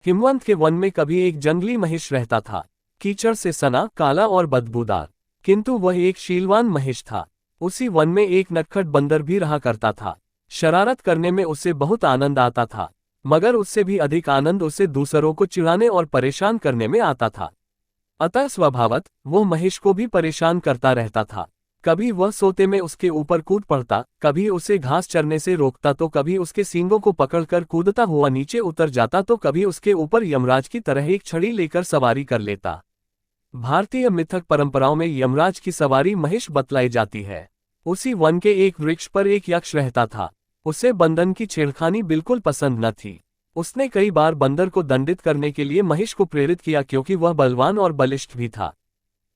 हिमवंत के वन में कभी एक जंगली महिष रहता था, कीचड़ से सना, काला और बदबूदार। किंतु वह एक शीलवान महिष था। उसी वन में एक नटखट बंदर भी रहा करता था। शरारत करने में उसे बहुत आनंद आता था, मगर उससे भी अधिक आनंद उसे दूसरों को चिढ़ाने और परेशान करने में आता था। अतः स्वभावत वह महिष को भी परेशान करता रहता था। कभी वह सोते में उसके ऊपर कूद पड़ता, कभी उसे घास चरने से रोकता, तो कभी उसके सींगों को पकड़कर कूदता हुआ नीचे उतर जाता, तो कभी उसके ऊपर यमराज की तरह एक छड़ी लेकर सवारी कर लेता। भारतीय मिथक परंपराओं में यमराज की सवारी महिष बतलाई जाती है। उसी वन के एक वृक्ष पर एक यक्ष रहता था। उसे बंदर की छेड़खानी बिल्कुल पसंद न थी। उसने कई बार बंदर को दंडित करने के लिए महिष को प्रेरित किया, क्योंकि वह बलवान और बलिष्ठ भी था।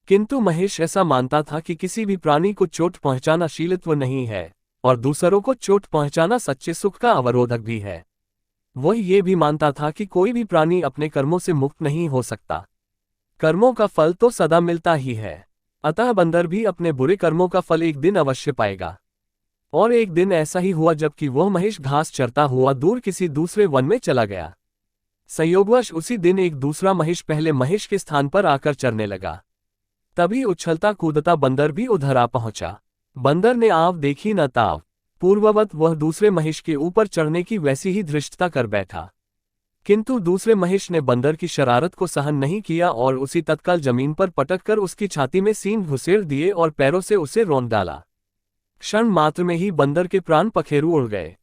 किंतु महिष ऐसा मानता था कि किसी भी प्राणी को चोट पहुंचाना शीलत्व नहीं है, और दूसरों को चोट पहुंचाना सच्चे सुख का अवरोधक भी है। वह ये भी मानता था कि कोई भी प्राणी अपने कर्मों से मुक्त नहीं हो सकता। कर्मों का फल तो सदा मिलता ही है, अतः बंदर भी अपने बुरे कर्मों का फल एक दिन अवश्य पाएगा। और एक दिन ऐसा ही हुआ, जबकि वह महिष घास चरता हुआ दूर किसी दूसरे वन में चला गया। संयोगवश उसी दिन एक दूसरा महिष पहले महिष के स्थान पर आकर चरने लगा। तभी उछलता कूदता बंदर भी उधर आ पहुंचा। बंदर ने आव देखी न ताव, पूर्ववत वह दूसरे महिष के ऊपर चढ़ने की वैसी ही धृष्टता कर बैठा। किंतु दूसरे महिष ने बंदर की शरारत को सहन नहीं किया और उसी तत्काल जमीन पर पटककर उसकी छाती में सींग घुसेड़ दिए और पैरों से उसे रौंद डाला। क्षण मात्र में ही बंदर के प्राण पखेरु उड़ गए।